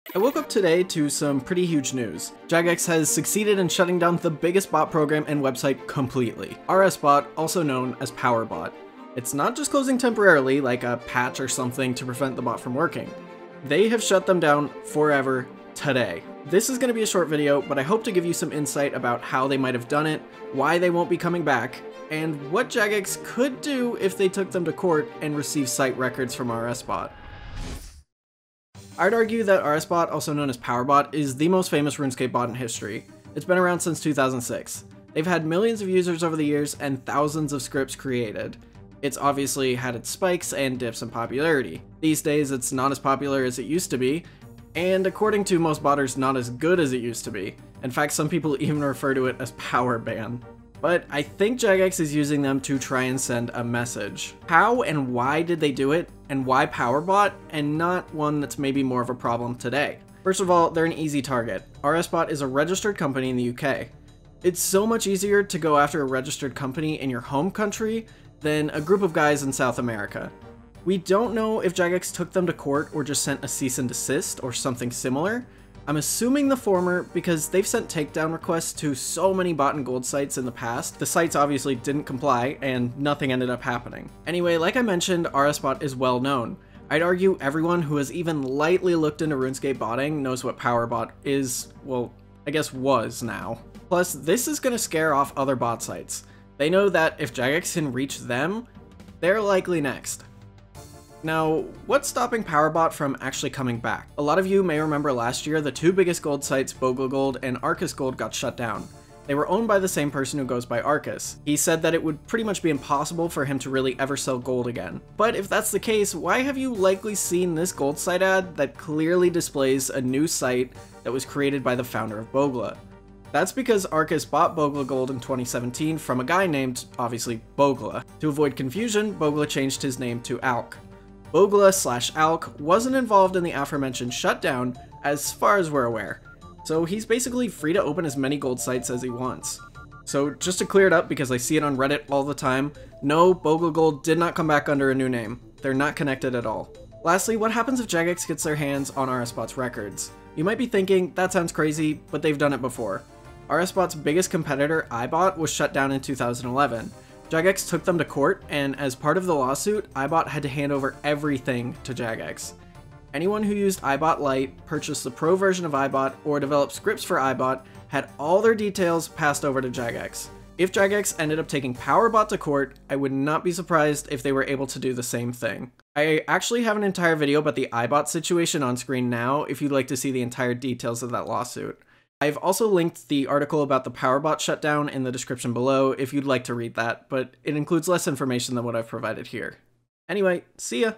I woke up today to some pretty huge news. Jagex has succeeded in shutting down the biggest bot program and website completely. RSBot, also known as PowerBot. It's not just closing temporarily, like a patch or something to prevent the bot from working. They have shut them down forever today. This is going to be a short video, but I hope to give you some insight about how they might have done it, why they won't be coming back, and what Jagex could do if they took them to court and received site records from RSBot. I'd argue that RSBot, also known as PowerBot, is the most famous RuneScape bot in history. It's been around since 2006. They've had millions of users over the years and thousands of scripts created. It's obviously had its spikes and dips in popularity. These days it's not as popular as it used to be, and according to most botters, not as good as it used to be. In fact, some people even refer to it as power ban. But I think Jagex is using them to try and send a message. How and why did they do it, and why PowerBot, and not one that's maybe more of a problem today? First of all, they're an easy target. RSBot is a registered company in the UK. It's so much easier to go after a registered company in your home country than a group of guys in South America. We don't know if Jagex took them to court or just sent a cease and desist or something similar. I'm assuming the former because they've sent takedown requests to so many bot and gold sites in the past. The sites obviously didn't comply and nothing ended up happening. Anyway, like I mentioned, RSBot is well known. I'd argue everyone who has even lightly looked into RuneScape botting knows what PowerBot is, well, I guess was now. Plus, this is going to scare off other bot sites. They know that if Jagex can reach them, they're likely next. Now, what's stopping PowerBot from actually coming back? A lot of you may remember last year the two biggest gold sites, Bogla Gold and Arcus Gold, got shut down. They were owned by the same person who goes by Arcus. He said that it would pretty much be impossible for him to really ever sell gold again. But if that's the case, why have you likely seen this gold site ad that clearly displays a new site that was created by the founder of Bogla? That's because Arcus bought Bogla Gold in 2017 from a guy named, obviously, Bogla. To avoid confusion, Bogla changed his name to Alk. Bogla/Alk wasn't involved in the aforementioned shutdown, as far as we're aware, so he's basically free to open as many gold sites as he wants. So just to clear it up, because I see it on Reddit all the time, no, Bogla Gold did not come back under a new name. They're not connected at all. Lastly, what happens if Jagex gets their hands on RSBot's records? You might be thinking, that sounds crazy, but they've done it before. RSBot's biggest competitor, iBot, was shut down in 2011. Jagex took them to court, and as part of the lawsuit, iBot had to hand over everything to Jagex. Anyone who used iBot Lite, purchased the pro version of iBot, or developed scripts for iBot had all their details passed over to Jagex. If Jagex ended up taking PowerBot to court, I would not be surprised if they were able to do the same thing. I actually have an entire video about the iBot situation on screen now if you'd like to see the entire details of that lawsuit. I've also linked the article about the PowerBot shutdown in the description below if you'd like to read that, but it includes less information than what I've provided here. Anyway, see ya!